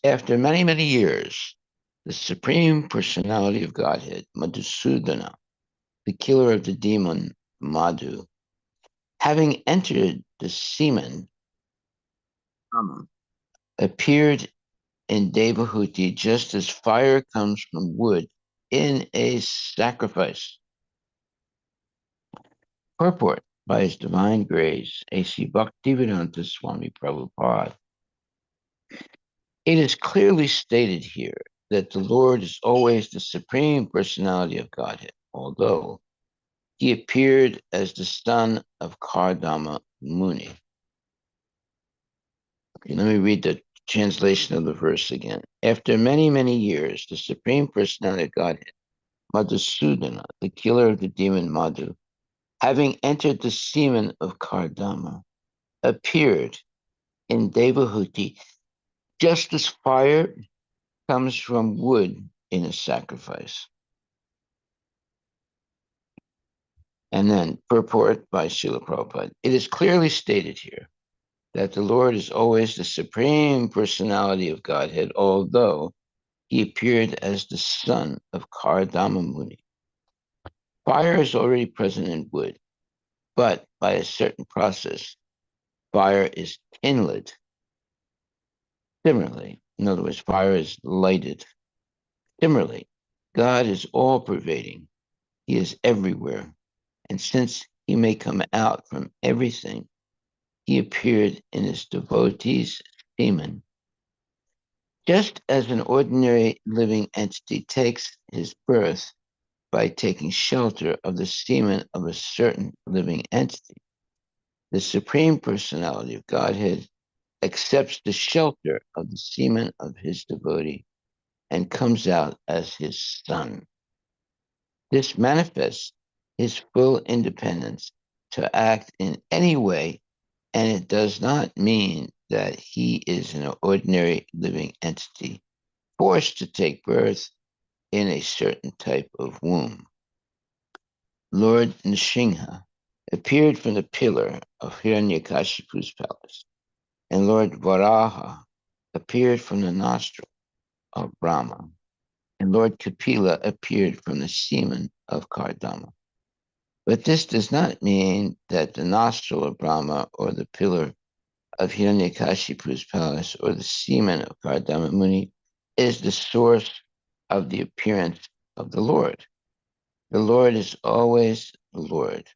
after many, many years, the Supreme Personality of Godhead, Madhusudana, the killer of the demon Madhu, having entered the semen, appeared in Devahuti just as fire comes from wood in a sacrifice. Purport by His Divine Grace, A.C. Bhaktivedanta Swami Prabhupada. It is clearly stated here that the Lord is always the Supreme Personality of Godhead, although He appeared as the son of Kardama Muni. Okay, let me read the translation of the verse again. After many, many years, the Supreme Personality of Godhead, Madhusudana, the killer of the demon Madhu, having entered the semen of Kardama, appeared in Devahuti just as fire comes from wood in a sacrifice. And then purport by Srila Prabhupada. It is clearly stated here that the Lord is always the Supreme Personality of Godhead, although He appeared as the son of Kardama Muni. Fire is already present in wood, but by a certain process, fire is kindled. Similarly, in other words, fire is lighted. Similarly, God is all-pervading. He is everywhere. And since He may come out from everything, He appeared in His devotees' semen. Just as an ordinary living entity takes his birth by taking shelter of the semen of a certain living entity, the Supreme Personality of Godhead accepts the shelter of the semen of His devotee and comes out as His son. This manifests His full independence to act in any way, and it does not mean that He is an ordinary living entity forced to take birth in a certain type of womb. Lord Nrsimha appeared from the pillar of Hiranyakashipu's palace, and Lord Varaha appeared from the nostril of Brahma, and Lord Kapila appeared from the semen of Kardama. But this does not mean that the nostril of Brahma or the pillar of Hiranyakashipu's palace or the semen of Kardama Muni is the source of the appearance of the Lord. The Lord is always the Lord.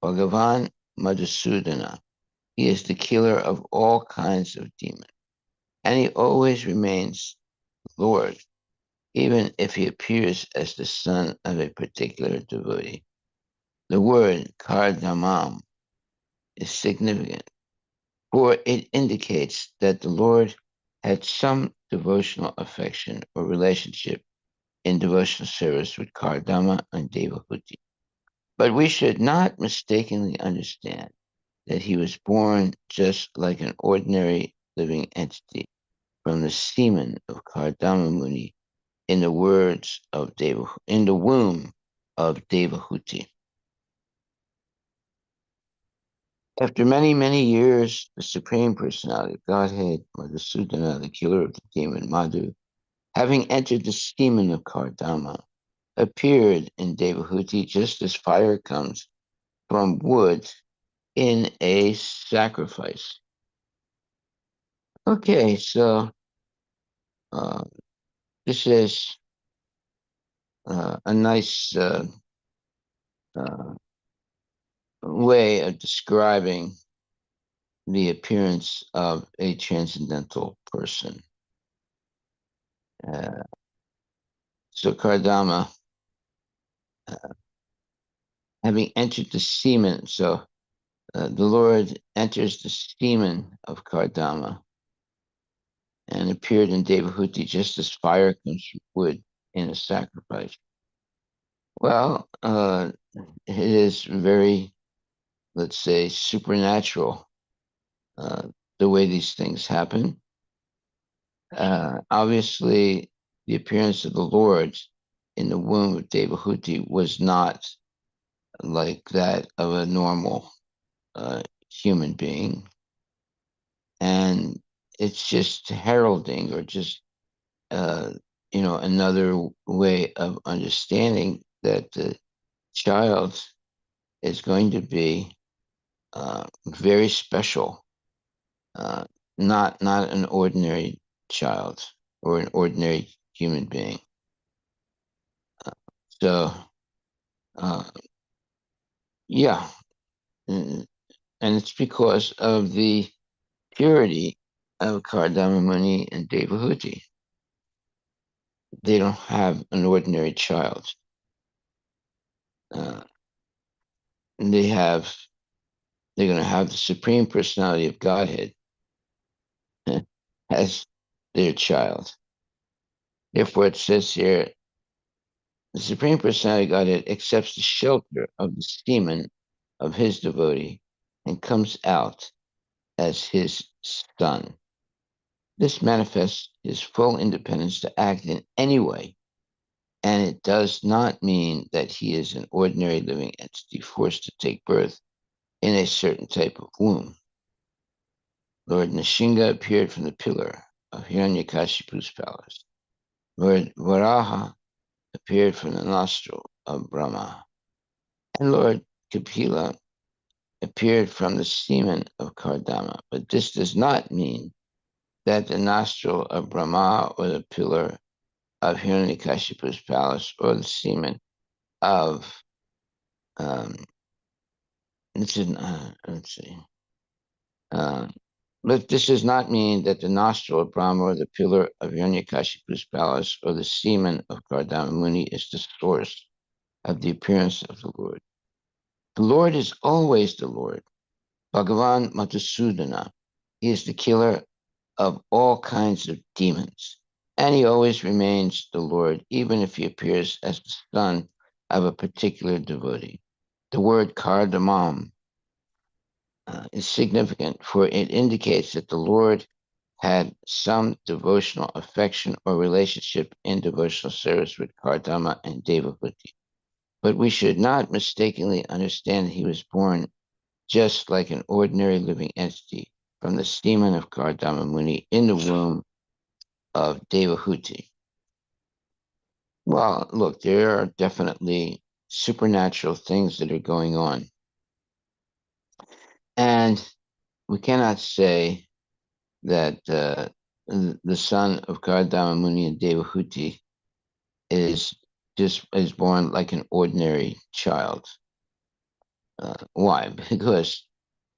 Bhagavan Madhusudana. He is the killer of all kinds of demons. And He always remains Lord, even if He appears as the son of a particular devotee. The word Kardamam is significant, for it indicates that the Lord had some devotional affection or relationship in devotional service with Kardama and Devahuti. But we should not mistakenly understand that He was born just like an ordinary living entity from the semen of Kardama Muni in the words of in the womb of Devahuti. After many, many years, the Supreme Personality of Godhead, Madhusudana, the killer of the demon Madhu, having entered the semen of Kardama, appeared in Devahuti just as fire comes from wood in a sacrifice. Okay, so uh, this is a nice uh, way of describing the appearance of a transcendental person. Uh, so Kardama, having entered the semen, so the Lord enters the semen of Kardama and appeared in Devahuti just as fire comes from wood in a sacrifice. Well, it is very, let's say, supernatural, the way these things happen. Obviously, the appearance of the Lord in the womb of Devahuti was not like that of a normal human being. And it's just heralding, or just uh, another way of understanding that the child is going to be very special, uh, not an ordinary child or an ordinary human being. So, uh, yeah, and it's because of the purity of Kardama Muni and Devahuti. They don't have an ordinary child. Uh, they have they're going to have the Supreme Personality of Godhead as their child. Therefore, it says here, the Supreme Personality of Godhead accepts the shelter of the semen of his devotee and comes out as his son. This manifests his full independence to act in any way, and it does not mean that he is an ordinary living entity forced to take birth in a certain type of womb. Lord Nishinga appeared from the pillar of Hiranyakashipu's palace. Lord Varaha appeared from the nostril of Brahma. And Lord Kapila appeared from the semen of Kardama. But this does not mean that the nostril of Brahma or the pillar of Hiranyakashipu's palace or the semen of um, let's see. Uh, but this does not mean that the nostril of Brahma or the pillar of Hiranyakashipu's palace or the semen of Kardama Muni is the source of the appearance of the Lord. The Lord is always the Lord. Bhagavan Madhusudana. He is the killer of all kinds of demons. And he always remains the Lord, even if he appears as the son of a particular devotee. The word Kardamam is significant, for it indicates that the Lord had some devotional affection or relationship in devotional service with Kardama and Devahuti. But we should not mistakenly understand that he was born just like an ordinary living entity from the semen of Kardama Muni in the womb of Devahuti. Well, look, there are definitely supernatural things that are going on. And we cannot say that the son of Kardama Muni and Devahuti is born like an ordinary child. Why? Because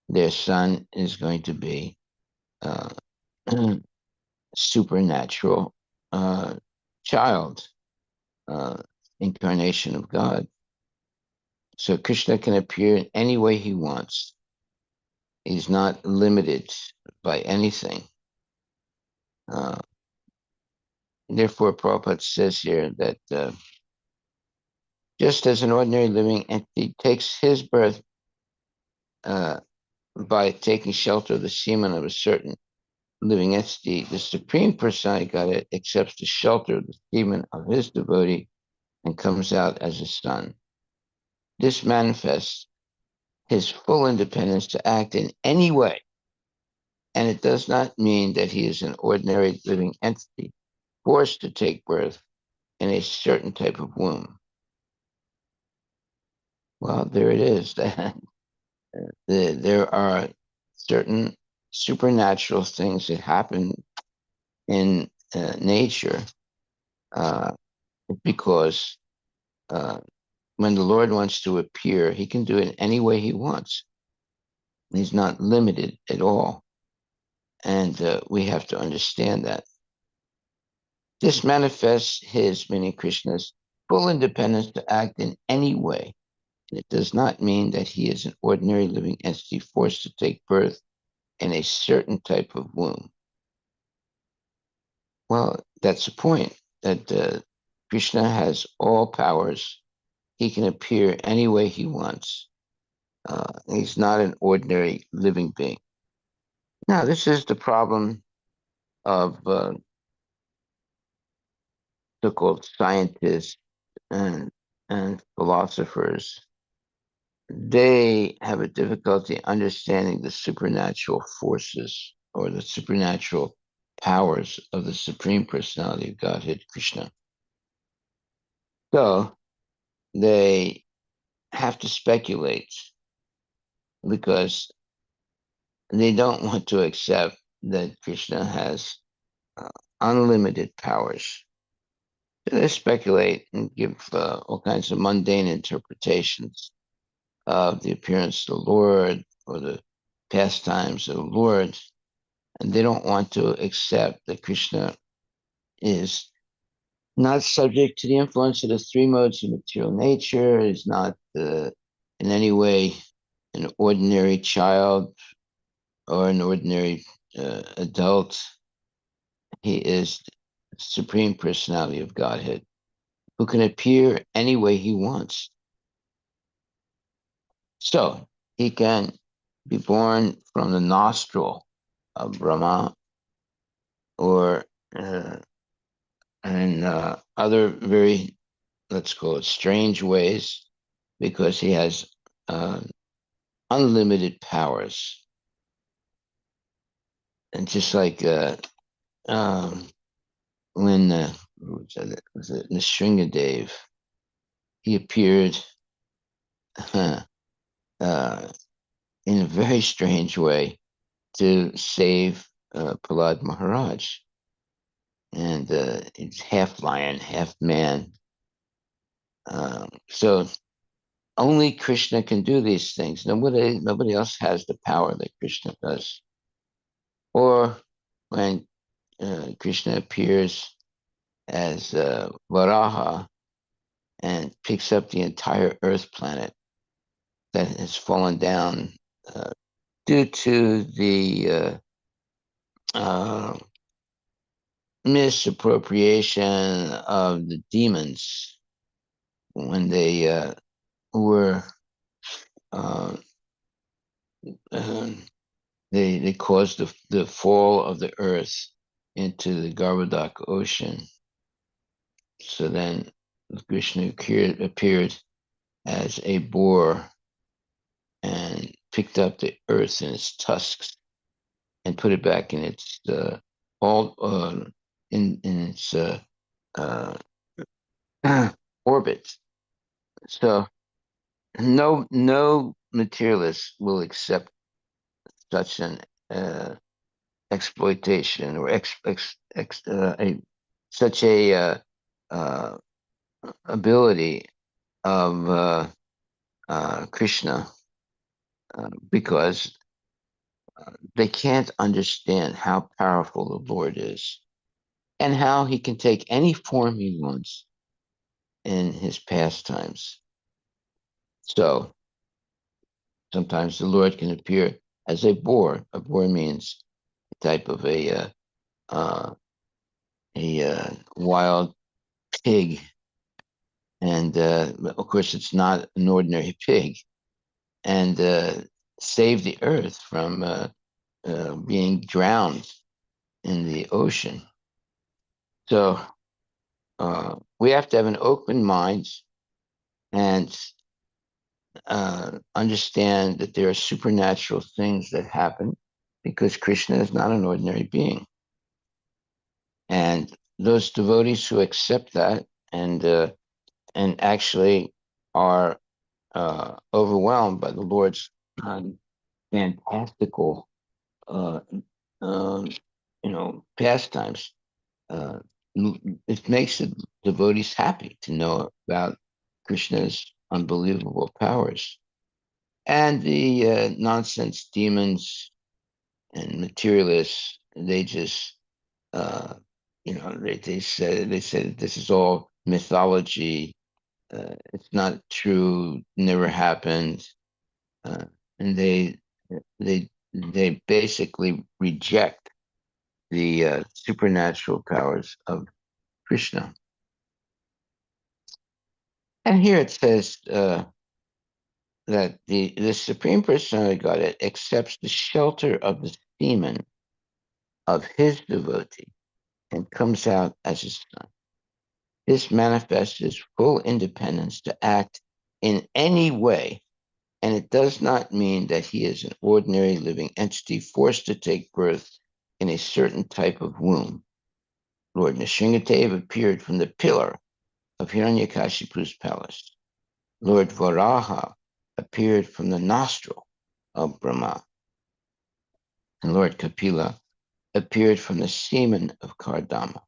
their son is going to be uh, supernatural child, uh, incarnation of God. So Krishna can appear in any way he wants. He's not limited by anything. Uh, Therefore, Prabhupada says here that just as an ordinary living entity takes his birth uh, by taking shelter of the semen of a certain living entity, the Supreme Personality Godhead accepts the shelter of the semen of his devotee and comes out as a son. This manifests his full independence to act in any way, and it does not mean that he is an ordinary living entity forced to take birth in a certain type of womb. Well, there it is. There are certain supernatural things that happen in nature uh, because uh, when the Lord wants to appear, he can do it any way he wants. He's not limited at all. And we have to understand that. This manifests his, meaning Krishna's, full independence to act in any way. And it does not mean that he is an ordinary living entity forced to take birth in a certain type of womb. Well, that's the point, that Krishna has all powers. He can appear any way he wants. He's not an ordinary living being. Now, this is the problem of so-called scientists and philosophers. They have a difficulty understanding the supernatural forces or the supernatural powers of the Supreme Personality of Godhead, Krishna. So they have to speculate because they don't want to accept that Krishna has uh, unlimited powers. So they speculate and give all kinds of mundane interpretations of the appearance of the Lord or the pastimes of the Lord. And they don't want to accept that Krishna is not subject to the influence of the three modes of material nature, is not in any way an ordinary child or an ordinary adult. He is the Supreme Personality of Godhead who can appear any way he wants. So he can be born from the nostril of Brahma or in other very, let's call it, strange ways because he has uh, unlimited powers. And just like when was it Nrsingadev, he appeared uh, in a very strange way to save Prahlad Maharaj. And it's half lion, half man. So only Krishna can do these things. Nobody else has the power that Krishna does. Or when Krishna appears as Varaha and picks up the entire Earth planet that has fallen down uh, due to the uh, misappropriation of the demons when they were uh, uh, they caused the fall of the earth into the Garbodak Ocean. So then Krishna appeared as a boar and picked up the earth in its tusks and put it back in its all in its uh, orbit. So no materialist will accept such an exploitation or such a uh, ability of Krishna because they can't understand how powerful the Lord is and how he can take any form he wants in his pastimes. So sometimes the Lord can appear as a boar. A boar means a type of a wild pig, and of course it's not an ordinary pig, and save the earth from being drowned in the ocean. So we have to have an open mind and understand that there are supernatural things that happen because Krishna is not an ordinary being. And those devotees who accept that and actually are overwhelmed by the Lord's fantastical, uh, um, pastimes. Uh, it makes the devotees happy to know about Krishna's unbelievable powers. And the nonsense demons and materialists, they just, uh, they said this is all mythology. It's not true. Never happened. Uh, and they basically reject the supernatural powers of Krishna. And here it says that the Supreme Personality of Godhead accepts the shelter of the demon of his devotee and comes out as his son. This manifests his full independence to act in any way, and it does not mean that he is an ordinary living entity forced to take birth in a certain type of womb. Lord Nrsingadev appeared from the pillar of Hiranyakashipu's palace. Lord Varaha appeared from the nostril of Brahma, and Lord Kapila appeared from the semen of Kardama.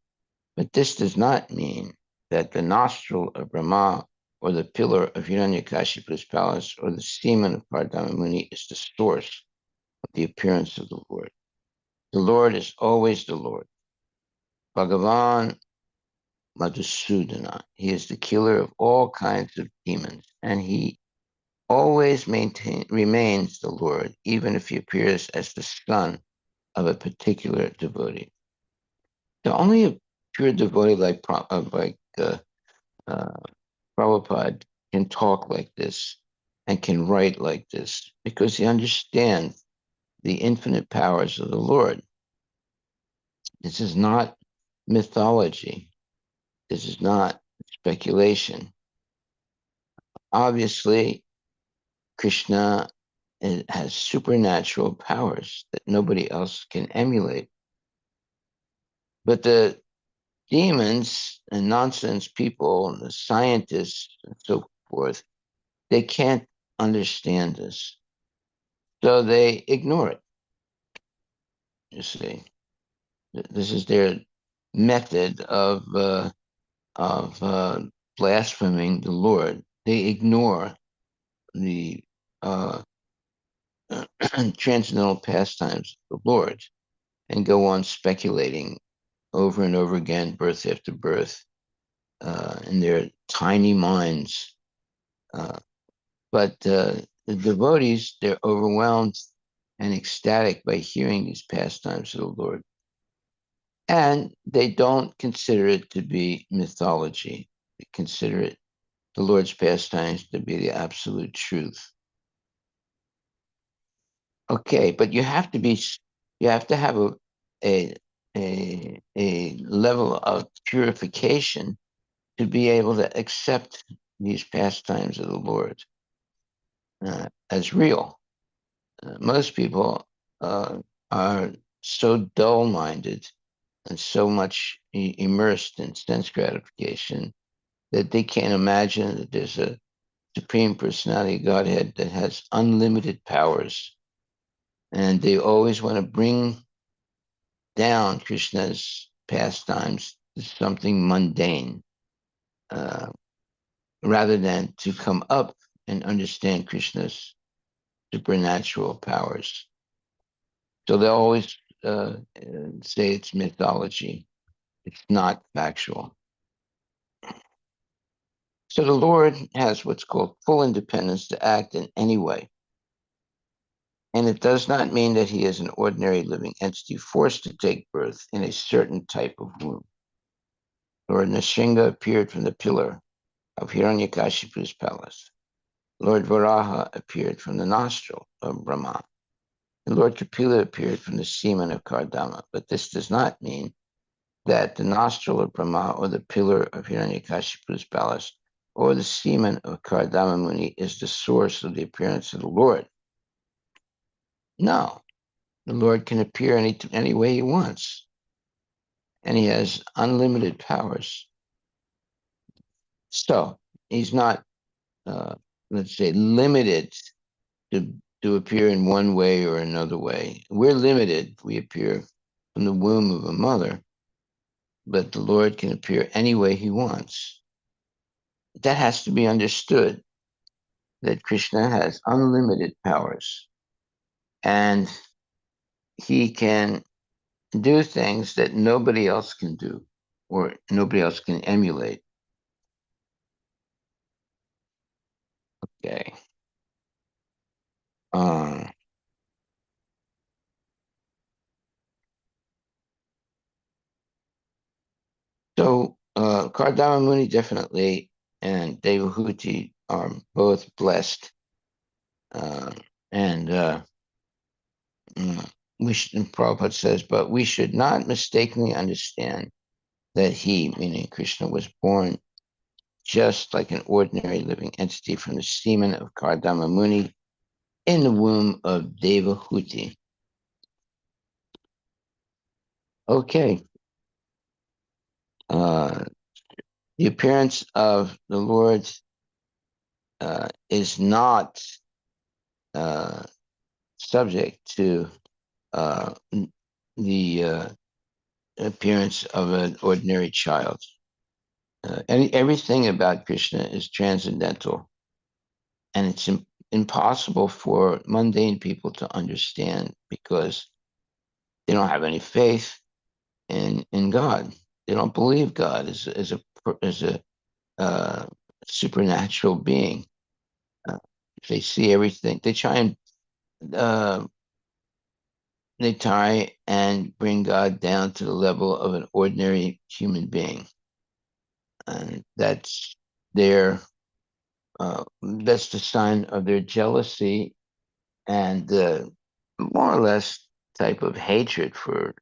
But this does not mean that the nostril of Brahma or the pillar of Hiranyakashipu's palace or the semen of Kardama Muni is the source of the appearance of the Lord. The Lord is always the Lord. Bhagavan Madhusudana. He is the killer of all kinds of demons, and he always remains the Lord, even if he appears as the son of a particular devotee. So only a pure devotee like Prabhupada can talk like this and can write like this because he understands the infinite powers of the Lord. This is not mythology. This is not speculation. Obviously, Krishna has supernatural powers that nobody else can emulate. But the demons and nonsense people and the scientists and so forth, they can't understand this. So they ignore it, you see. This is their method of blaspheming the Lord. They ignore the uh, transcendental pastimes of the Lord and go on speculating over and over again, birth after birth, in their tiny minds. But the devotees, they're overwhelmed and ecstatic by hearing these pastimes of the Lord. And they don't consider it to be mythology. They consider it, the Lord's pastimes, to be the absolute truth. Okay, but you have to have a, a level of purification to be able to accept these pastimes of the Lord as real. Most people are so dull-minded and so much immersed in sense gratification that they can't imagine that there's a Supreme Personality of Godhead that has unlimited powers. And they always want to bring down Krishna's pastimes to something mundane, uh, rather than to come up and understand Krishna's supernatural powers. So they always say it's mythology. It's not factual. So the Lord has what's called full independence to act in any way. And it does not mean that he is an ordinary living entity forced to take birth in a certain type of womb. Lord Nrsinga appeared from the pillar of Hiranyakashipu's palace. Lord Varaha appeared from the nostril of Brahma. And Lord Kapila appeared from the semen of Kardama. But this does not mean that the nostril of Brahma or the pillar of Hiranyakashipu's palace or the semen of Kardama Muni is the source of the appearance of the Lord. No, the Lord can appear any way he wants, and he has unlimited powers. So he's not, let's say, limited to appear in one way or another way. We're limited. We appear from the womb of a mother, but the Lord can appear any way he wants. That has to be understood, that Krishna has unlimited powers and he can do things that nobody else can do or nobody else can emulate. Okay. Uh, Kardama Muni definitely and Devahuti are both blessed. Uh, and Prabhupada says, but we should not mistakenly understand that he, meaning Krishna, was born just like an ordinary living entity from the semen of Kardama Muni in the womb of Devahuti. Okay. Uh, the appearance of the Lord is not uh, subject to the appearance of an ordinary child. Everything about Krishna is transcendental, and it's impossible for mundane people to understand because they don't have any faith in God. They don't believe God is a supernatural being. Uh, they see everything. Uh, they try and bring God down to the level of an ordinary human being, and their that's the sign of their jealousy and more or less type of hatred for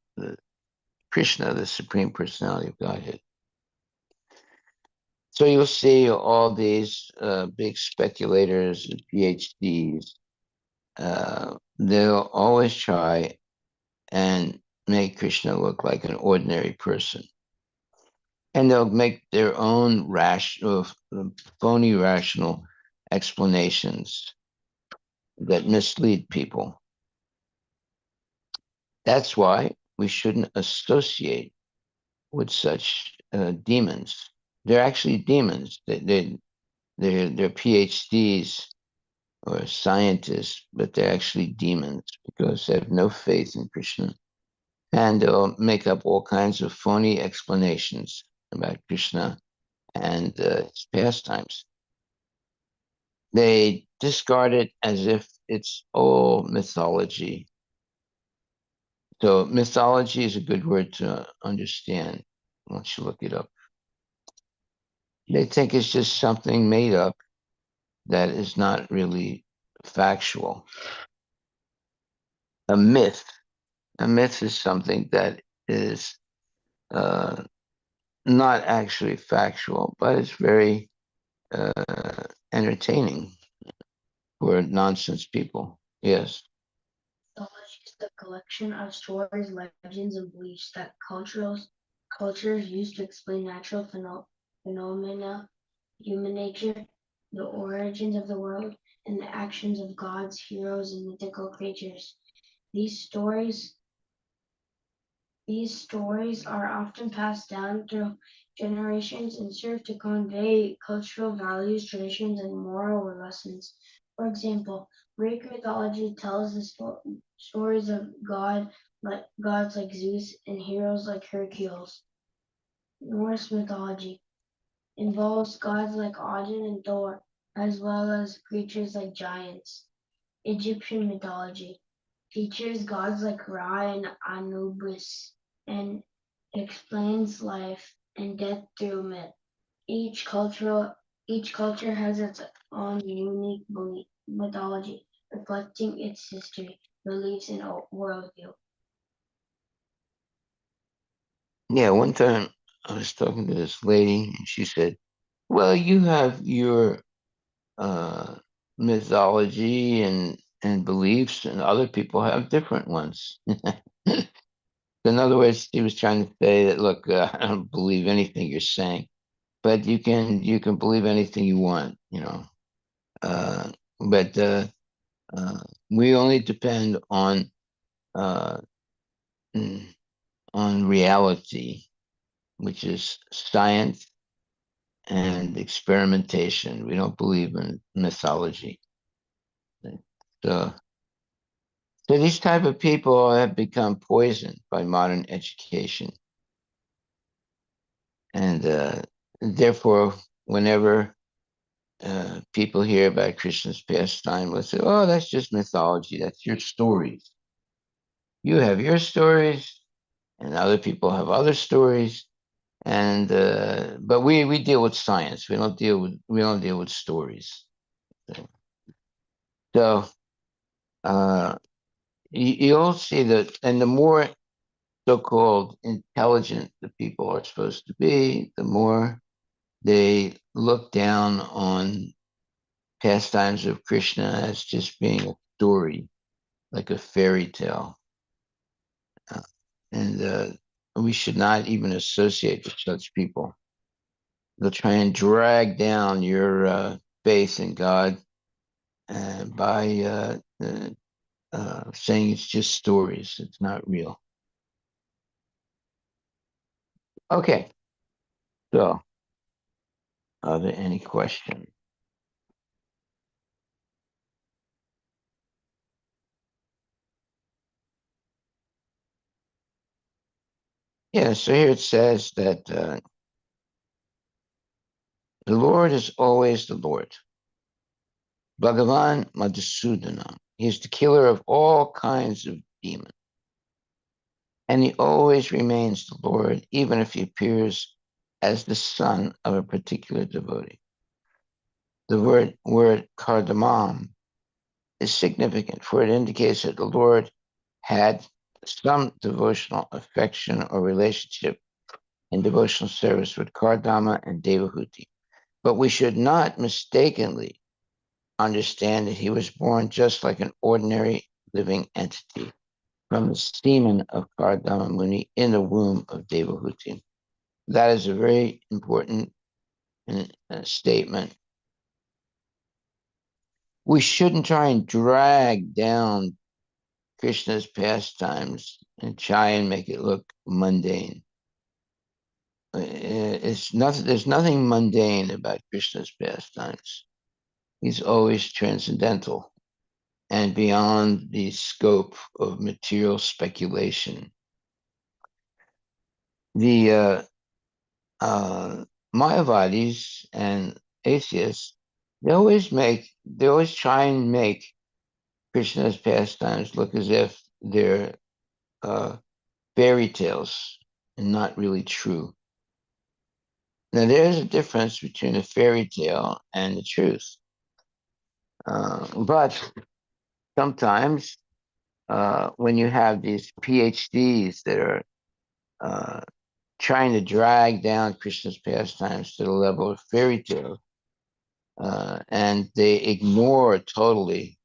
Krishna, the Supreme Personality of Godhead. So you'll see all these big speculators, PhDs, they'll always try and make Krishna look like an ordinary person. And they'll make their own rational, phony rational explanations that mislead people. That's why we shouldn't associate with such demons. They're actually demons. They're PhDs or scientists, but they're actually demons because they have no faith in Krishna. And they'll make up all kinds of phony explanations about Krishna and his pastimes. They discard it as if it's all mythology. So mythology is a good word to understand once you look it up. They think it's just something made up that is not really factual. A myth. A myth is something that is uh, not actually factual, but it's very entertaining for nonsense people. Yes. Mythology is the collection of stories, legends, and beliefs that cultures use to explain natural phenomena, human nature, the origins of the world, and the actions of gods, heroes, and mythical creatures. These stories these stories are often passed down through generations and serve to convey cultural values, traditions, and moral lessons. For example, Greek mythology tells the stories of gods like Zeus and heroes like Hercules. Norse mythology involves gods like Odin and Thor, as well as creatures like giants. Egyptian mythology features gods like Ra and Anubis and explains life and death through myth. Each cultural each culture has its own unique mythology, reflecting its history, beliefs, and worldview. Yeah, one time I was talking to this lady and she said, well, you have your uh, mythology and beliefs, and other people have different ones. In other words, he was trying to say that, look, I don't believe anything you're saying, but you can believe anything you want, you know. Uh, but we only depend uh, mm, on reality, which is science and experimentation. We don't believe in mythology. So, so these type of people have become poisoned by modern education, and therefore, whenever people hear about Krishna's pastime, let's say, "Oh, that's just mythology. That's your stories. You have your stories, and other people have other stories." And but we deal with science. We don't deal with stories. So you'll see that, and the more so-called intelligent the people are supposed to be, the more they look down on pastimes of Krishna as just being a story, like a fairy tale. Uh, and we should not even associate with such people. They'll try and drag down your faith in God by saying it's just stories. It's not real. Okay, so are there any questions? Yeah, so here it says that the Lord is always the Lord. Bhagavan Madhusudanam. He is the killer of all kinds of demons. And he always remains the Lord, even if he appears as the son of a particular devotee. The word cardamom is significant, for it indicates that the Lord had some devotional affection or relationship in devotional service with Kardama and Devahuti. But we should not mistakenly understand that he was born just like an ordinary living entity from the semen of Kardama Muni in the womb of Devahuti. That is a very important statement. We shouldn't try and drag down Krishna's pastimes and try and make it look mundane. It's nothing. There's nothing mundane about Krishna's pastimes. He's always transcendental and beyond the scope of material speculation. The Mayavadis and atheists, they always try and make Krishna's pastimes look as if they're uh, fairy tales and not really true. Now, there's a difference between a fairy tale and the truth. But sometimes when you have these PhDs that are uh, trying to drag down Krishna's pastimes to the level of fairy tales, and they ignore totally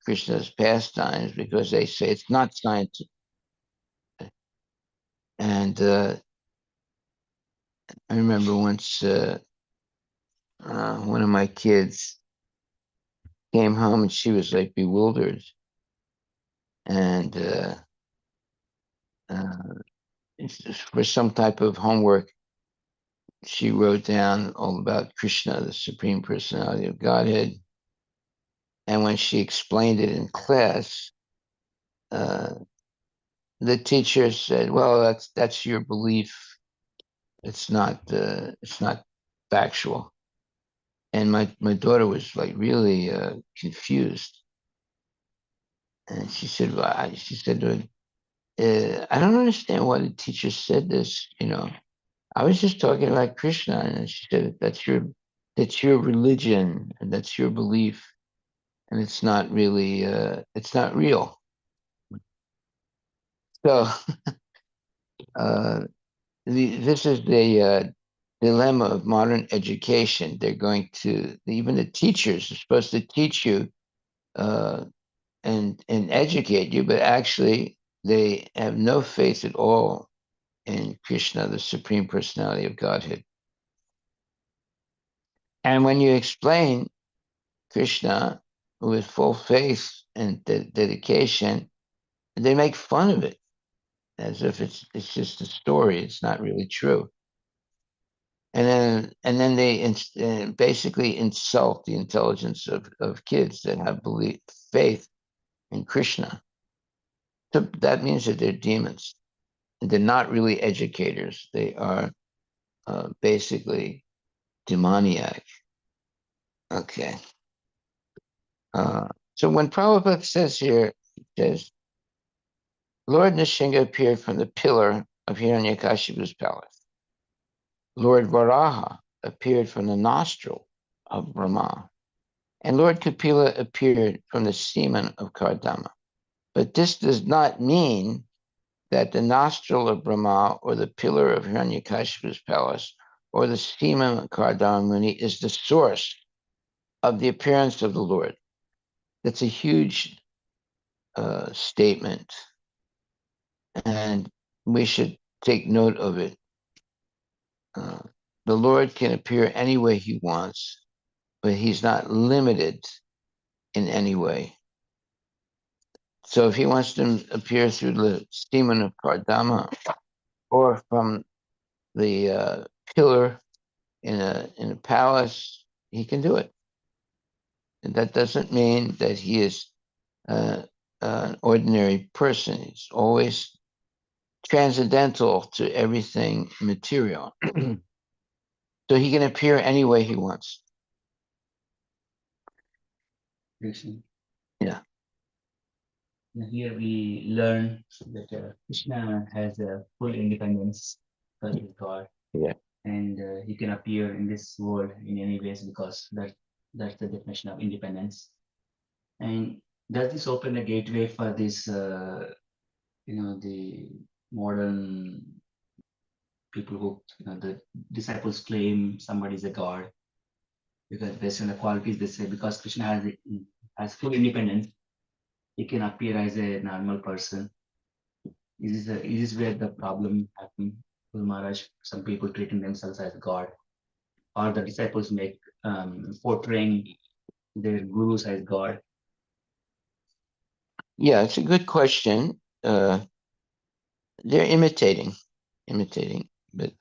Krishna's pastimes because they say it's not scientific. And I remember once one of my kids came home and she was like bewildered. And uh, for some type of homework, she wrote down all about Krishna, the Supreme Personality of Godhead. And when she explained it in class, uh, the teacher said, "Well, that's your belief. It's not factual." And my daughter was like really confused, and she said, "Well," she said, "I don't understand why the teacher said this. You know, I was just talking about Krishna," and she said, that's your religion and that's your belief, and it's not really it's not real." So uh, this is the dilemma of modern education. They're going to even the teachers are supposed to teach you uh, and educate you, but actually they have no faith at all in Krishna, the Supreme Personality of Godhead. And when you explain Krishna with full faith and dedication, they make fun of it as if it's just a story. It's not really true. And then they basically insult the intelligence of kids that have faith in Krishna. So that means that they're demons. They're not really educators. They are basically demoniac. Okay. Uh, so when Prabhupada says here, he says, Lord Nishinga appeared from the pillar of Hiranyakashipu's palace. Lord Varaha appeared from the nostril of Brahma. And Lord Kapila appeared from the semen of Kardama. But this does not mean that the nostril of Brahma or the pillar of Hiranyakashipu's palace or the semen of Kardama Muni is the source of the appearance of the Lord. That's a huge statement. And we should take note of it. Uh, the Lord can appear any way he wants, but he's not limited in any way. So if he wants to appear through the Stephen of Kardama or from the pillar in a palace, he can do it. And that doesn't mean that he is uh, an ordinary person. He's always transcendental to everything material. So he can appear any way he wants. Krishna. Yeah. Here we learn that Krishna has a full independence because he's God, Yeah. and he can appear in this world in any ways because that's the definition of independence. And does this open a gateway for this, the modern people who, the disciples claim somebody is a god because based on the qualities they say because Krishna has full independence, he can appear as a normal person. Is this where the problem happening, Maharaj? Some people treating themselves as God, or the disciples make portraying their gurus as God. Yeah, it's a good question. They're imitating, but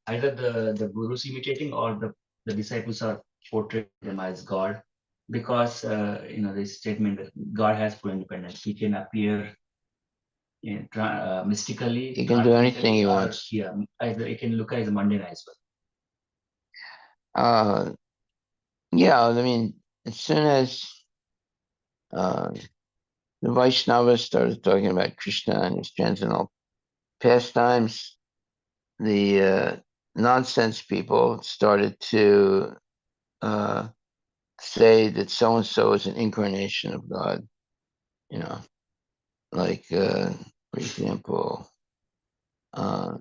Either the gurus imitating or the disciples are portraying them as God, because this statement that God has full independence. He can appear mystically, he can do anything he or wants. yeah, either it can look as mundane as well. Uh, yeah, I mean, as soon as uh, the Vaishnavas started talking about Krishna and his transcendental pastimes, the nonsense people started to uh, say that so and so is an incarnation of God. You know, like for example, uh,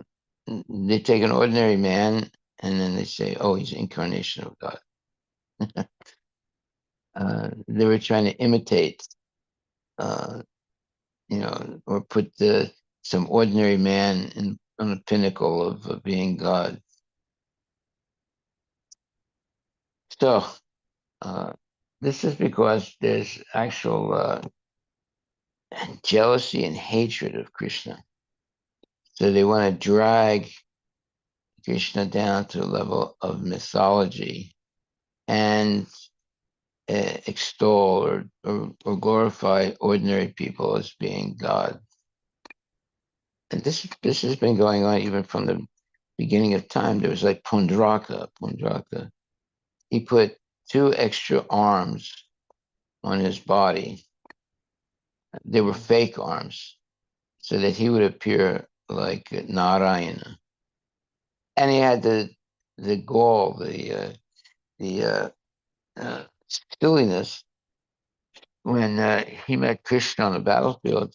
they take an ordinary man and then they say, "Oh, he's an incarnation of God." They were trying to imitate, uh, or put some ordinary man on the pinnacle of being God. So uh, this is because there's actual jealousy and hatred of Krishna. So they want to drag Krishna down to a level of mythology and extol or glorify ordinary people as being God. And this has been going on even from the beginning of time. There was like Pundraka. He put two extra arms on his body. They were fake arms, so that he would appear like Narayana. And he had the gall, the silliness when he met Krishna on the battlefield,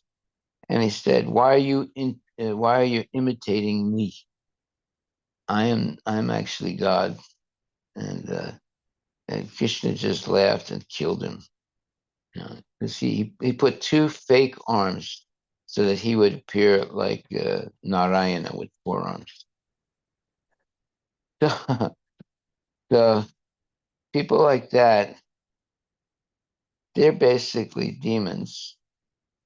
and he said, why are you imitating me? I'm actually God." And Krishna just laughed and killed him. Because he put two fake arms so that he would appear like Narayana with four arms. So, so people like that, they're basically demons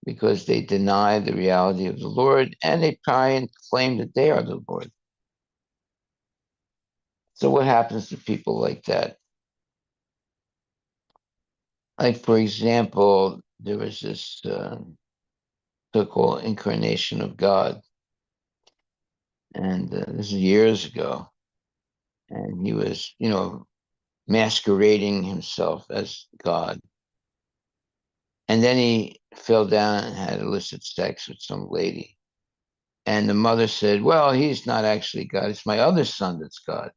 because they deny the reality of the Lord and they try and claim that they are the Lord. So what happens to people like that? Like, for example, there was this so-called incarnation of God, and this is years ago, and he was, masquerading himself as God. And then he fell down and had illicit sex with some lady. And the mother said, "Well, he's not actually God. It's my other son that's God."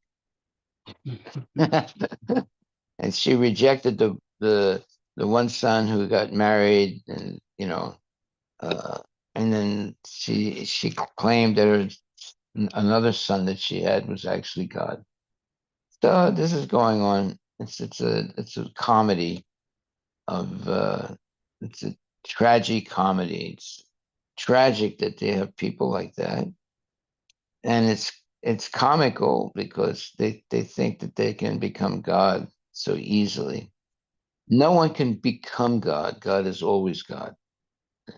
And she rejected the one son who got married, and uh, and then she claimed that another son that she had was actually God. So this is going on. It's a comedy of it's a tragic comedy. It's tragic that they have people like that. and it's comical because they think that they can become God so easily. No one can become God. God is always God.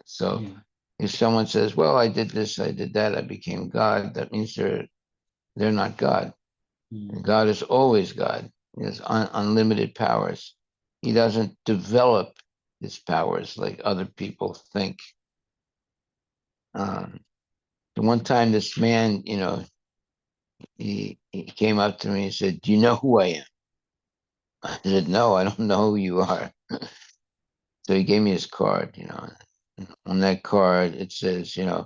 So Yeah. if someone says, "Well, I did this, I did that, I became God," that means they're not God. God is always God. He has unlimited powers. He doesn't develop his powers like other people think. The one time this man, he came up to me and said, "Do you know who I am?" I said, "No, I don't know who you are." So he gave me his card. On that card, it says, uh,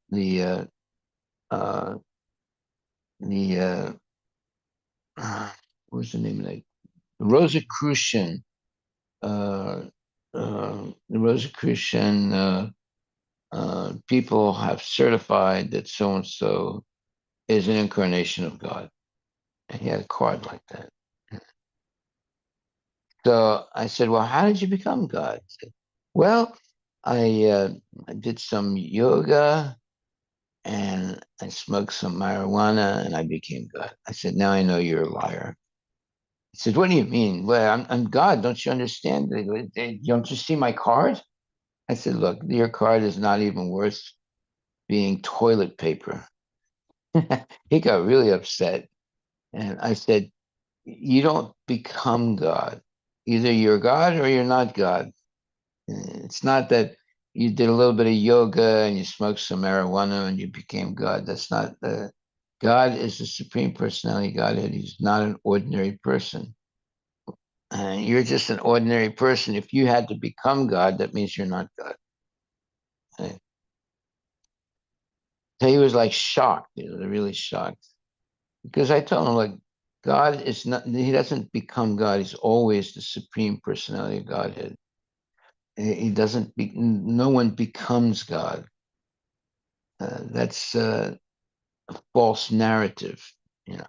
the, uh, uh, the, what was the name of that? Rosicrucian, the Rosicrucian people have certified that so and so is an incarnation of God. And he had a card like that. So I said, "Well, how did you become God?" He said, "Well, I did some yoga and I smoked some marijuana and I became God." I said, "Now I know you're a liar." He said, "What do you mean?" "Well, I'm God. Don't you understand? Don't you see my card?" I said, "Look, your card is not even worth being toilet paper." He got really upset. And I said, "You don't become God. Either you're God or you're not God. It's not that you did a little bit of yoga and you smoked some marijuana and you became God. That's not the God is the supreme personality of Godhead. He's not an ordinary person. You're just an ordinary person. If you had to become God, that means you're not God." Uh, So he was like shocked. He was really shocked because I told him, like, God is not, he doesn't become God. He's always the supreme personality of Godhead. He doesn't, no one becomes God. That's a false narrative, you know.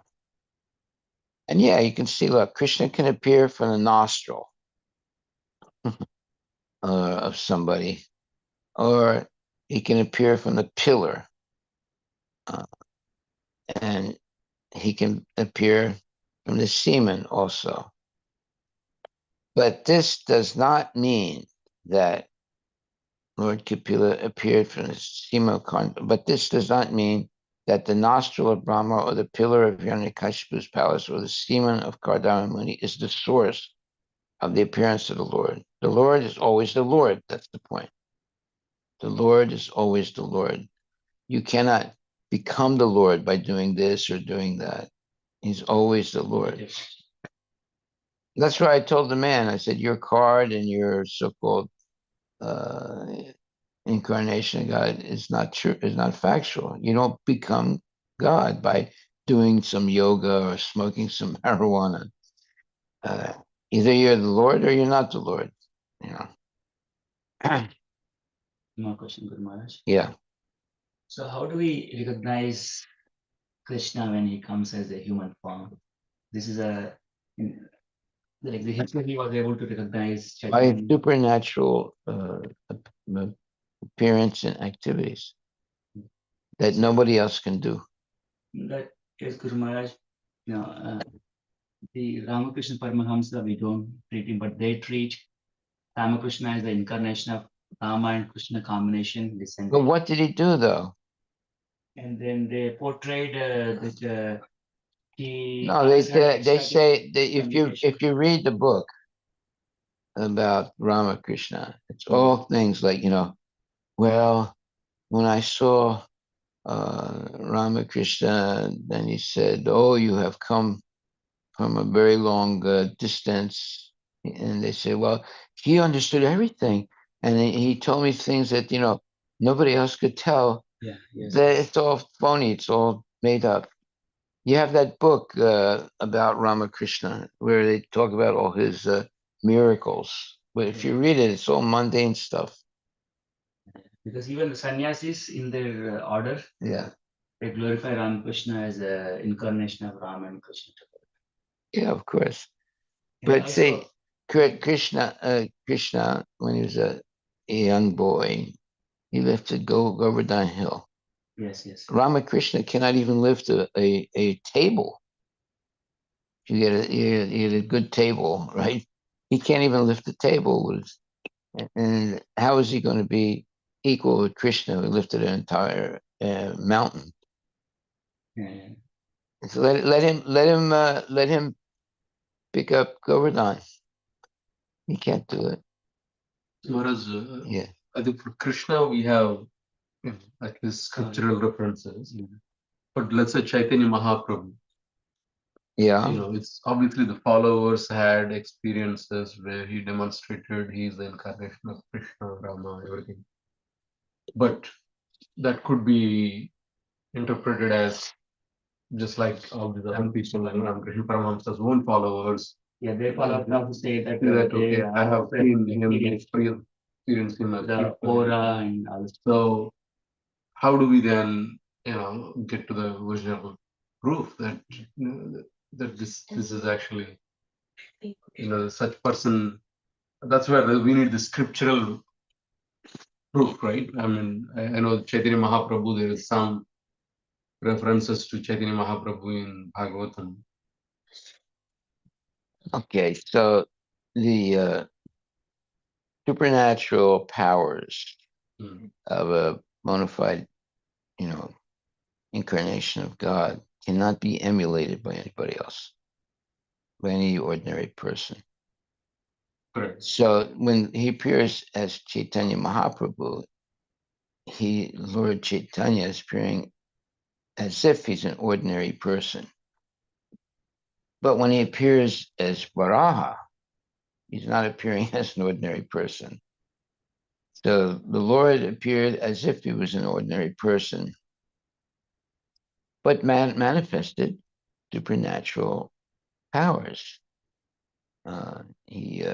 And yeah, you can see, look, Krishna can appear from the nostril of somebody, or he can appear from the pillar, uh, and he can appear from the semen also. But this does not mean that Lord Kapila appeared from the semen of, but this does not mean that the nostril of Brahma or the pillar of Hiranyakashipu's palace or the semen of Kardama Muni is the source of the appearance of the Lord. The Lord is always the Lord. That's the point. The Lord is always the Lord. You cannot become the Lord by doing this or doing that. He's always the Lord. That's why I told the man, I said, your card and your so-called uh, incarnation of God is not true, is not factual. You don't become God by doing some yoga or smoking some marijuana. Uh, Either you're the Lord or you're not the Lord. You know. More question, Guru Maharaj. Yeah. So how do we recognize Krishna when he comes as a human form? This is like the history he was able to recognize By Chaitanya. supernatural appearance and activities that nobody else can do. That is Guru Maharaj. The Ramakrishna Paramahamsa, we don't treat him, but they treat Ramakrishna as the incarnation of Rama and Krishna combination But descending. what did he do though? And then they portrayed that he No, always had they extra say that communication. if you read the book about Ramakrishna, it's Mm. all things like, well, when I saw Ramakrishna, then he said, "Oh, you have come from a very long distance." And they say, "Well, he understood everything." And he told me things that, nobody else could tell. Yeah, yes. That it's all phony. It's all made up. You have that book about Ramakrishna where they talk about all his miracles. But if you read it, it's all mundane stuff. Because even the sannyasis in their order, Yeah. they glorify Ramakrishna as an incarnation of Rama and Krishna. Yeah, of course. And But also, see, Krishna, when he was a young boy, he lived to go Govardhan Hill. Yes, yes. Ramakrishna cannot even lift a table. If you get a good table, right? He can't even lift the table. And how is he going to be equal with Krishna, who lifted an entire mountain? Yeah. So let him pick up Govardhan. He can't do it. Whereas, Yeah. I think for Krishna, we have at least scriptural references. Yeah. But let's say Chaitanya Mahaprabhu, Yeah. it's obviously the followers had experiences where he demonstrated he's the incarnation of Krishna, Rama, everything. But that could be interpreted as just like all these other people, like Krishna Paramahamsa's own followers. Yeah, they follow now to say that, Okay, I have seen him experience him as the aura and all this. So how do we then, get to the original proof that that this is actually such person? That's where we need the scriptural proof, right? I mean, I know Chaitanya Mahaprabhu. There is some references to Chaitanya Mahaprabhu in Bhagavatam. Okay. So the supernatural powers of a bona fide, incarnation of God cannot be emulated by anybody else, by any ordinary person. Correct. So when he appears as Chaitanya Mahaprabhu, Lord Chaitanya is appearing as if he's an ordinary person. But when he appears as Varaha, he's not appearing as an ordinary person. So the Lord appeared as if he was an ordinary person, but manifested supernatural powers. He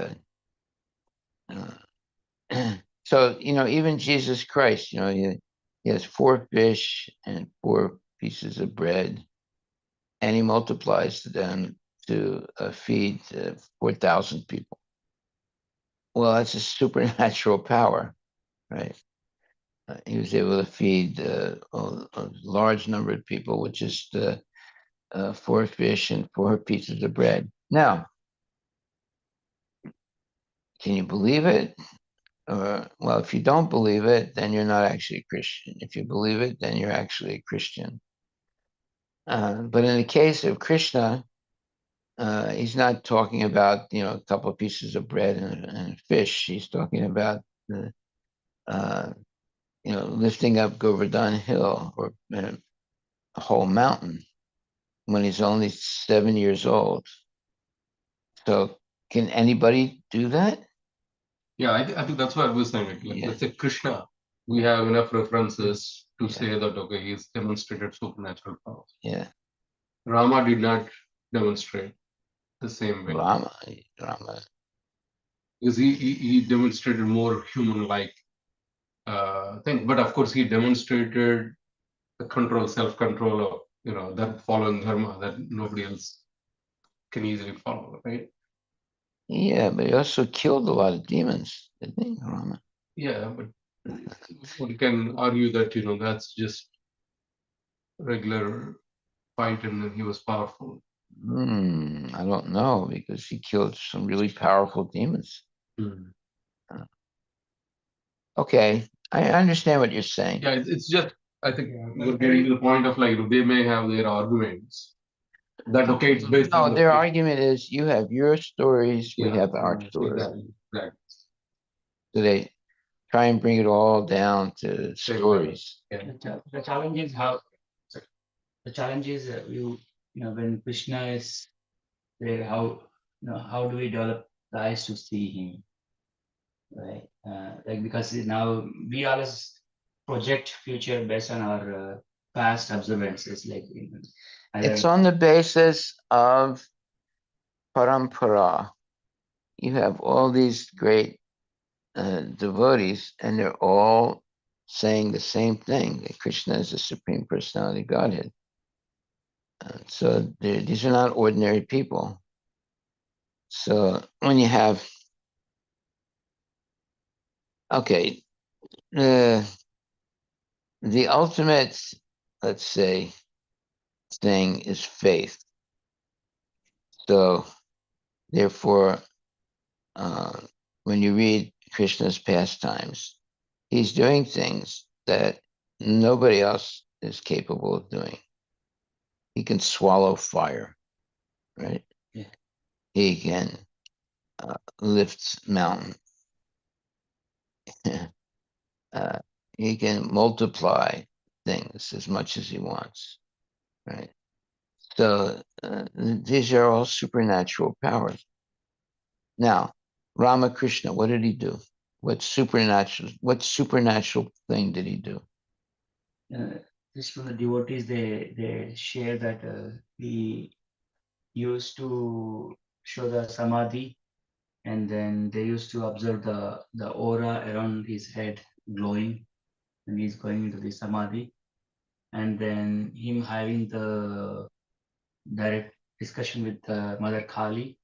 so even Jesus Christ, he has 4 fish and 4 pieces of bread, and he multiplies them to feed 4,000 people. Well, that's a supernatural power, right? He was able to feed a large number of people with just 4 fish and 4 pieces of bread. Now, can you believe it? Well, if you don't believe it, then you're not actually a Christian. If you believe it, then you're actually a Christian. But in the case of Krishna, he's not talking about a couple of pieces of bread and fish. He's talking about lifting up Govardhan Hill or a whole mountain when he's only 7 years old. So can anybody do that? Yeah, I think that's what I was saying. Like, Yeah. let's say Krishna, we have enough references to Yeah. say that okay, he's demonstrated supernatural powers. Yeah. Rama did not demonstrate the same way. Rama. Because he demonstrated more human-like thing. But of course, he demonstrated the control, self-control of that following dharma that nobody else can easily follow, right? Yeah, but he also killed a lot of demons, didn't he, Rama? Yeah, but one can argue that that's just regular fight, and then he was powerful. I don't know, because he killed some really powerful demons. Okay, I understand what you're saying. Yeah, it's just I think we're getting to the point of like they may have their arguments that okay, it's based No, on their argument is you have your stories, we have our stories. Exactly. So they try and bring it all down to stories. The challenge is how. The challenge is when Krishna is there, how do we develop the eyes to see him, right? Like because now we always project future based on our past observances, like It's on the basis of parampara. You have all these great devotees, and they're all saying the same thing, that Krishna is the Supreme Personality of Godhead. So these are not ordinary people. So when you have, okay, the ultimate, let's say, thing is faith. So, therefore, when you read Krishna's pastimes, he's doing things that nobody else is capable of doing. He can swallow fire, right? Yeah. He can lift mountain. He can multiply things as much as he wants, right? So these are all supernatural powers. Now, Ramakrishna, what did he do? What supernatural thing did he do? Just from the devotees, they share that he used to show the samadhi, and then they used to observe the aura around his head glowing, and he's going into the samadhi, and then him having the direct discussion with Mother Kali,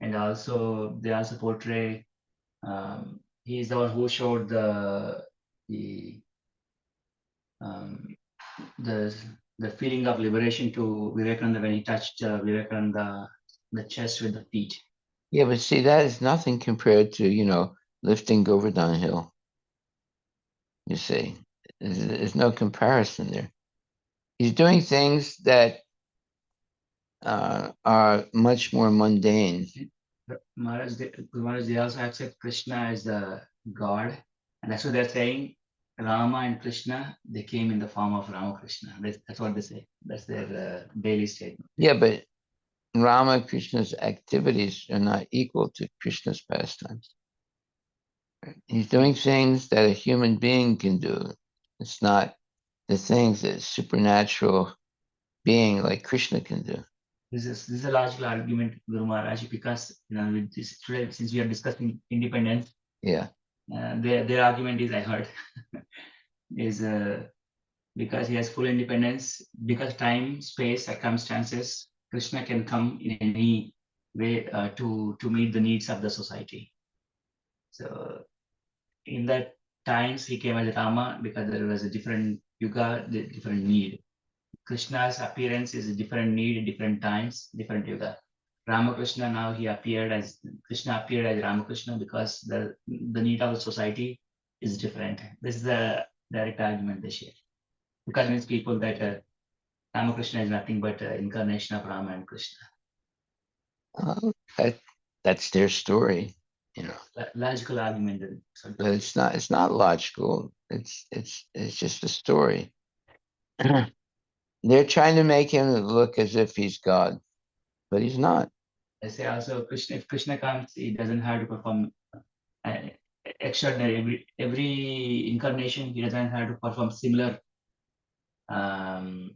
and also they also portray he is the one who showed the um, the the feeling of liberation to Vivekananda when he touched Vivekananda the chest with the feet. Yeah, but see, that is nothing compared to, lifting Govardhan Hill. You see, there's no comparison there. He's doing things that are much more mundane. Maharaj, they also accept Krishna as the God, and that's what they're saying. Rama and Krishna, they came in the form of Ramakrishna. That's what they say. That's their daily statement. Yeah, but Ramakrishna's activities are not equal to Krishna's pastimes. He's doing things that a human being can do. It's not the things that a supernatural being like Krishna can do. This is a logical argument, Guru Maharaj, because with this today, since we are discussing independence, Yeah. Their argument is I heard is because he has full independence, because time, space, circumstances, Krishna can come in any way to meet the needs of the society. So in that times he came as Rama because there was a different yuga, different need. Krishna's appearance is a different need, different times, different yuga. Ramakrishna now he appeared as Krishna appeared as Ramakrishna because the need of the society is different. This is the direct argument they share. To convince people that Ramakrishna is nothing but incarnation of Rama and Krishna. That's their story, you know. Logical argument. But it's not logical. It's just a story. They're trying to make him look as if he's God, but he's not. I say also Krishna, if Krishna comes, he doesn't have to perform extraordinary. Every incarnation, he doesn't have to perform similar um,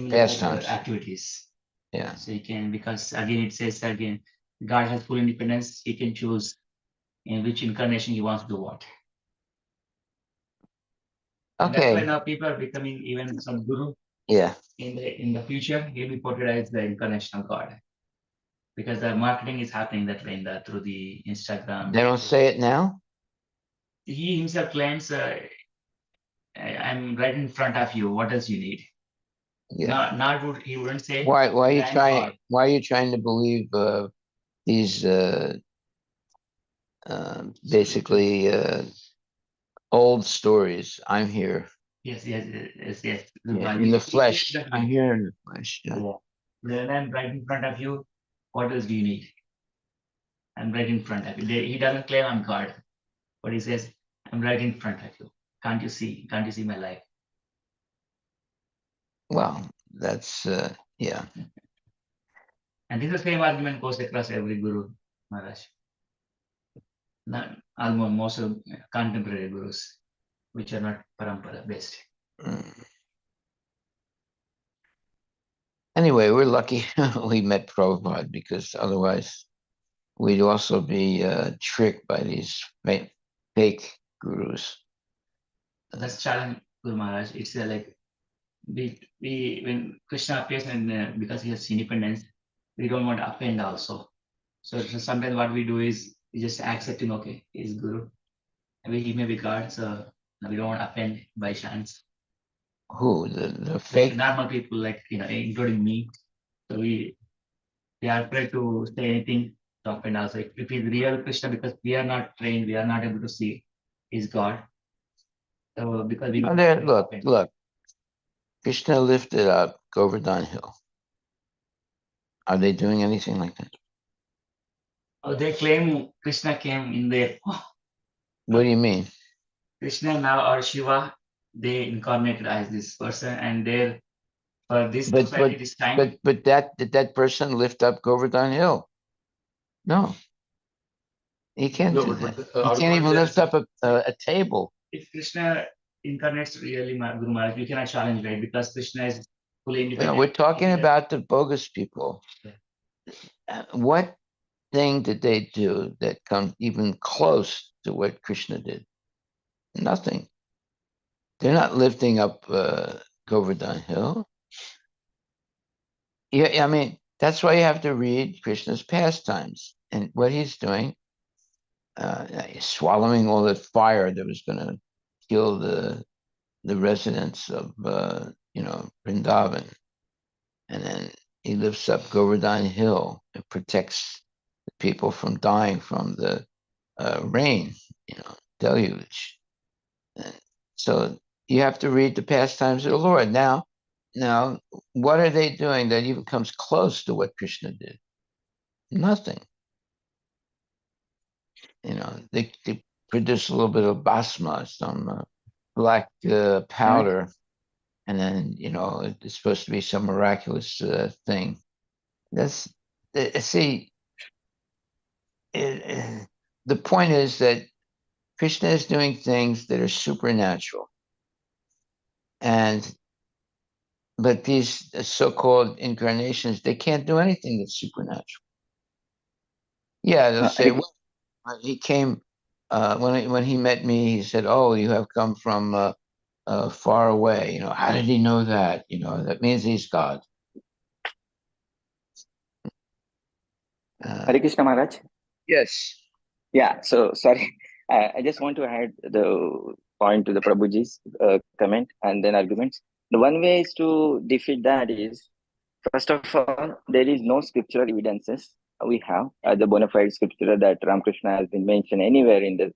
Pastimes. activities. Yeah. So he can, because again it says again, God has full independence. He can choose in which incarnation he wants to do what. And that's why Okay. now people are becoming even some guru. Yeah. In the future, he'll be portrayed as the incarnation of God. Because the marketing is happening that way through the Instagram. They don't say it now? He himself claims, I'm right in front of you. What else you need? Yeah. He wouldn't say. Why are you "I'm trying? God." Why are you trying to believe these basically old stories? I'm here. Yes. Yeah, in the flesh. I'm here in the flesh. Yeah. Yeah. When I'm right in front of you, what else do you need? I'm right in front of you. He doesn't claim I'm God, but he says, I'm right in front of you. Can't you see? Can't you see my life? Well, that's yeah. And this is the same argument goes across every guru, Maharaj. Not almost most of contemporary gurus, which are not parampara based. Mm. Anyway, we're lucky we met Prabhupada because otherwise we'd also be tricked by these fake gurus. That's challenge, Guru Maharaj. It's like we when Krishna appears and because he has independence, we don't want to offend also. So sometimes what we do is we just accept him. Okay, he's Guru. Maybe he may be God. So We don't want to offend by chance. Who? The Like fake? normal people, like including me. So we are afraid to say anything to offend also. If he's real Krishna, because we are not trained, we are not able to see is God. So because we Oh, don't there, want to look, offend. look. Krishna lifted up Govardhan Hill. Are they doing anything like that? Oh, they claim Krishna came in there. What do you mean? Krishna now or Shiva, they incarnated as this person, and there for this But society but this time. but did that person lift up Govardhan Hill? No, he can't No, do but that. the He can't argument even there lift is up a table. If Krishna incarnates really Guru Maharaj, we cannot challenge, right? Because Krishna is fully You know, independent. we're talking about the bogus people. What thing did they do that come even close to what Krishna did? Nothing. They're not lifting up Govardhan Hill. Yeah, I mean, that's why you have to read Krishna's pastimes and what he's doing. He's swallowing all that fire that was going to kill the residents of Vrindavan, and then he lifts up Govardhan Hill and protects the people from dying from the rain, deluge. And so you have to read the pastimes of the Lord. Now, what are they doing that even comes close to what Krishna did? Nothing. They produce a little bit of basma, some black powder, and then it's supposed to be some miraculous thing. That's see. The point is that Krishna is doing things that are supernatural, but these so-called incarnations, they can't do anything that's supernatural. Yeah, they'll say, Hare, well, he came when he met me. He said, "Oh, you have come from far away." How did he know that? That means he's God. Hare Uh, Krishna Maharaj. yes. Yeah, so sorry. I just want to add the point to the Prabhuji's comment and then arguments. The one way is to defeat that is, first of all, there is no scriptural evidences we have the bona fide scripture that Ramakrishna has been mentioned anywhere in the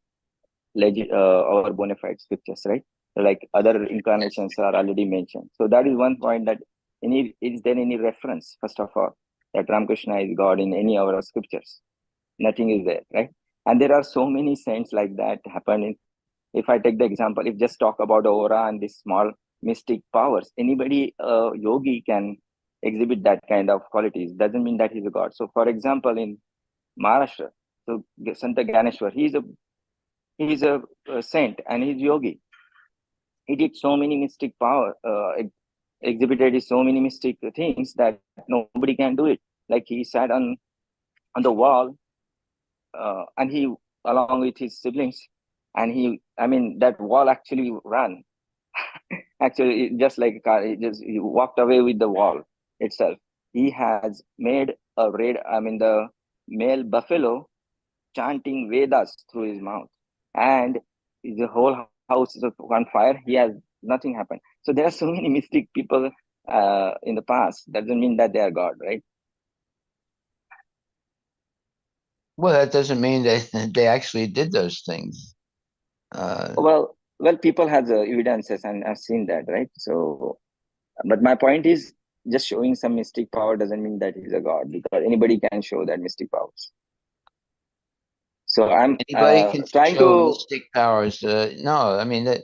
our bona fide scriptures, right? Like other incarnations are already mentioned. So that is one point that is there any reference, first of all, that Ramakrishna is God in any of our scriptures? Nothing is there, right? And there are so many saints like that happen in, if I take the example, if just talk about aura and these small mystic powers, anybody yogi can exhibit that kind of qualities. Doesn't mean that he's a god. So for example, in Maharashtra, so Santa Ganeshwar, he's a saint and he's yogi. He did so many mystic power, exhibited so many mystic things that nobody can do it. Like he sat on the wall, and he along with his siblings, and that wall actually ran. Actually, just like a car, he walked away with the wall itself. He has made the male buffalo chanting Vedas through his mouth, and the whole house is on fire. He has nothing happened. So there are so many mystic people in the past. Doesn't mean that they are God, right? Well, that doesn't mean that they actually did those things. Well, people have the evidences and I've seen that, right? So, but my point is, just showing some mystic power doesn't mean that he's a god, because anybody can show that mystic powers. So I'm Anybody can trying show to, mystic powers. No, I mean that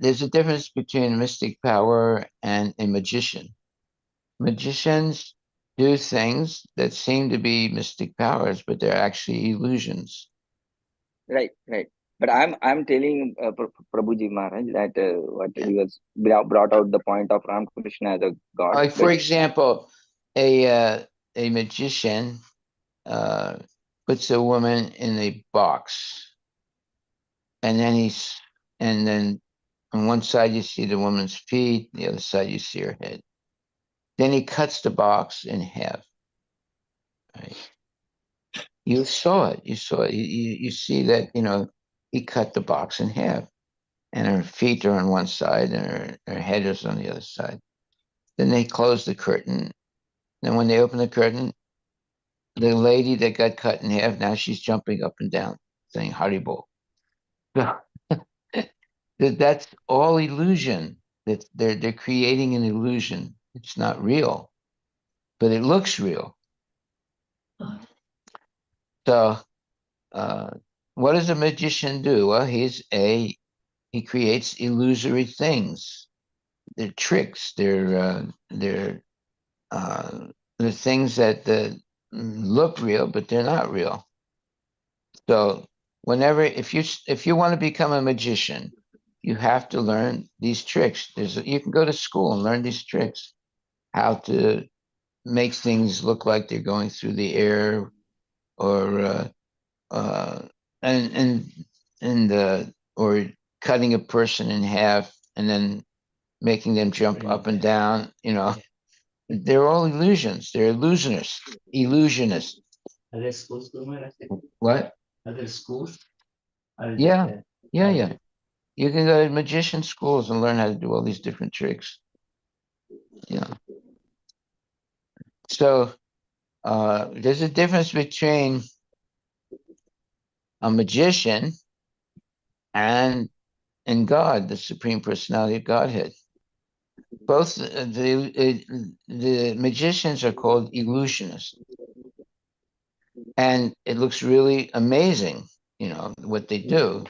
there's a difference between a mystic power and a magician. Magicians do things that seem to be mystic powers, but they're actually illusions. right. But I'm telling Prabhuji Maharaj that what he was brought out the point of Ramakrishna as a god, Like, but for example, a magician uh, puts a woman in a box, and then on one side you see the woman's feet, the other side you see her head. Then he cuts the box in half. Right? You saw it. You saw it. You see that he cut the box in half, and her feet are on one side and her head is on the other side. Then they close the curtain. Then when they open the curtain, the lady that got cut in half, now she's jumping up and down saying Haribo. That's all illusion. That they're creating an illusion. It's not real, but it looks real. So, what does a magician do? Well, he creates illusory things. They're tricks. They're things that look real, but they're not real. So, if you want to become a magician, you have to learn these tricks. You can go to school and learn these tricks, how to make things look like they're going through the air, or uh, and or cutting a person in half and then making them jump up and down. They're all illusions. They're illusionists. Illusionists. Are there schools, Guru Maharaj? What? Are there schools? Or is it, Yeah, yeah. You can go to magician schools and learn how to do all these different tricks. Yeah. So there's a difference between a magician and God, the Supreme Personality of Godhead. Both the magicians are called illusionists, and it looks really amazing, what they do,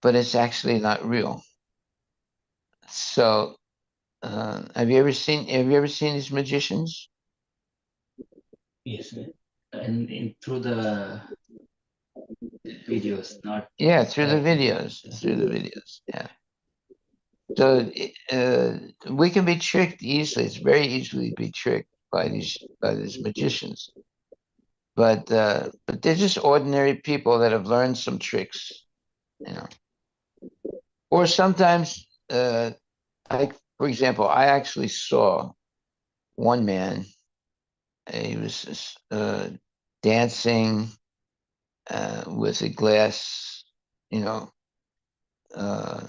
but it's actually not real. So, have you ever seen these magicians? Yes, and through the videos, not Yeah, through the videos. Yeah. So we can be tricked easily. It's very easily be tricked by these magicians. But they're just ordinary people that have learned some tricks, you know. Or sometimes, like for example, I actually saw one man. He was dancing with a glass, you know, uh,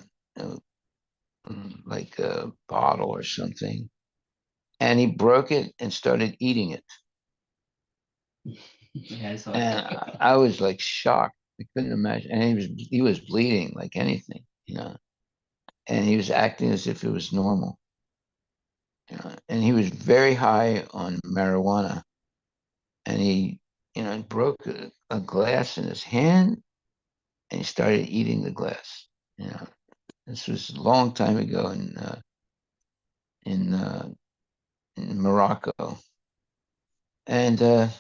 like a bottle or something, and he broke it and started eating it. yeah, I saw And that. I was like shocked. I couldn't imagine. And he was bleeding like anything, and he was acting as if it was normal. And he was very high on marijuana, and he broke a glass in his hand, and he started eating the glass. This was a long time ago in, in Morocco, and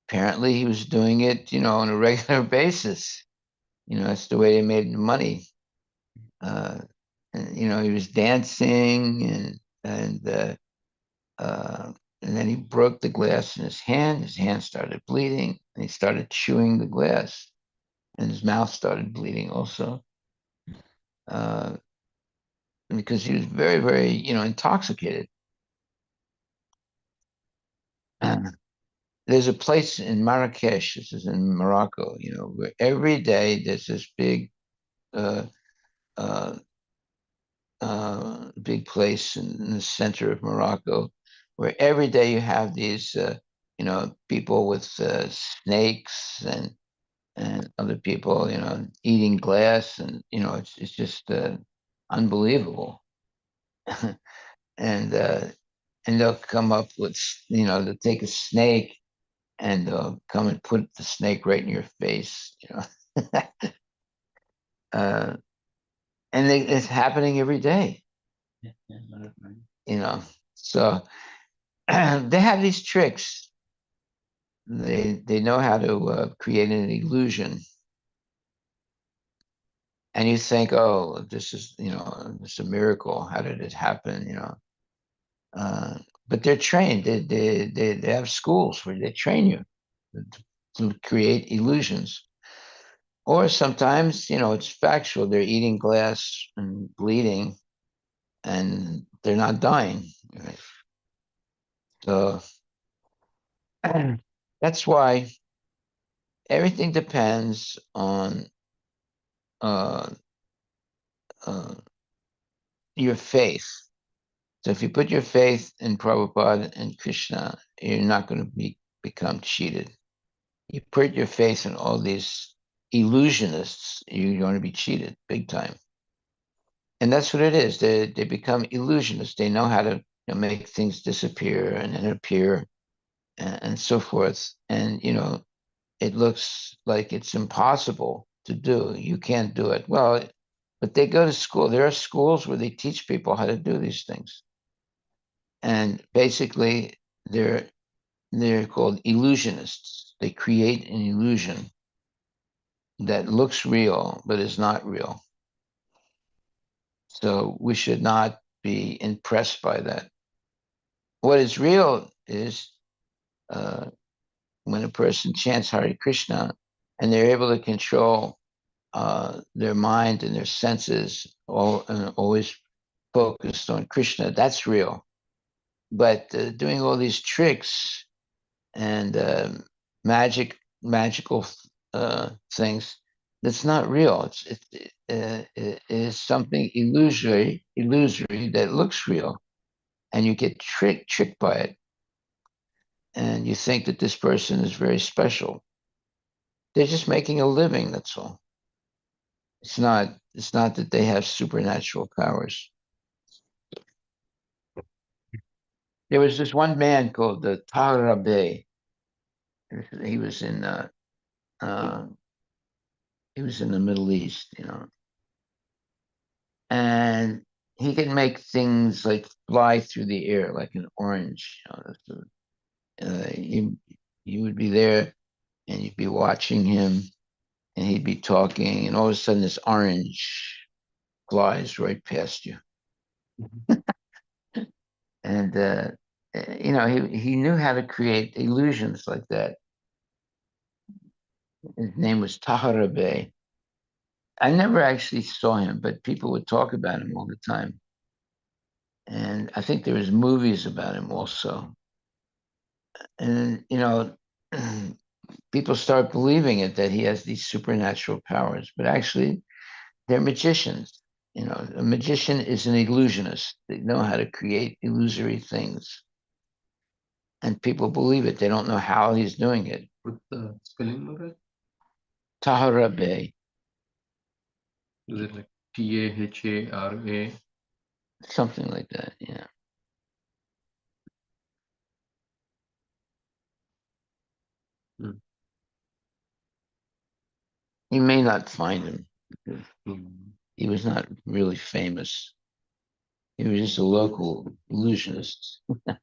apparently he was doing it, on a regular basis. That's the way they made money. Uh, and, he was dancing, and then he broke the glass in his hand. His hand started bleeding, and he started chewing the glass, and his mouth started bleeding also, uh, because he was very, very, intoxicated. There's a place in Marrakesh, this is in Morocco, where every day there's this uh, uh, big place in the center of Morocco, where every day you have these, people with snakes and other people, eating glass, and it's just unbelievable. and they'll come up with, they'll take a snake and they'll come and put the snake right in your face, uh, and it's happening every day, Yeah, a lot of money. So they have these tricks. They know how to create an illusion, and you think, oh, this is a miracle. How did it happen? Uh, but they're trained. They have schools where they train you to create illusions. Or sometimes, it's factual. They're eating glass and bleeding, and they're not dying. Right? So that's why everything depends on uh, your faith. So if you put your faith in Prabhupada and Krishna, you're not going to become cheated. You put your faith in all these illusionists, you're going to be cheated big time. And that's what it is. They become illusionists. They know how to make things disappear and then appear and so forth. And, it looks like it's impossible to do. You can't do it. Well, but they go to school. There are schools where they teach people how to do these things. And basically, they're called illusionists. They create an illusion that looks real, but is not real. So we should not be impressed by that. What is real is when a person chants Hare Krishna and they're able to control their mind and their senses, always focused on Krishna, that's real. But doing all these tricks and magical things, that's not real. It is something illusory that looks real, and you get tricked by it, and you think that this person is very special. They're just making a living. That's all. It's not. It's not that they have supernatural powers. There was this one man called the Tarabe. He was in uh, he was in the Middle East, and he could make things like fly through the air like an orange. You would be there and you'd be watching him and he'd be talking, and all of a sudden this orange flies right past you. And he knew how to create illusions like that. His name was Taharabe. I never actually saw him, but people would talk about him all the time. And I think there was movies about him also. And people start believing it, that he has these supernatural powers, but actually they're magicians. A magician is an illusionist. They know how to create illusory things, and people believe it. They don't know how he's doing it. With the spelling of it, Taharabe, is it like Tahara? something like that. Yeah. Hmm. You may not find him because Hmm. he was not really famous. He was just a local illusionist. I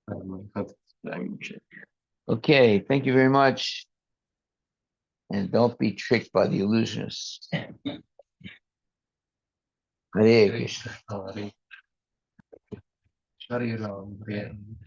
don't know how to language. Okay, thank you very much. And don't be tricked by the illusionists. Hare Krishna. Hare Hare Ram, Hare Ram.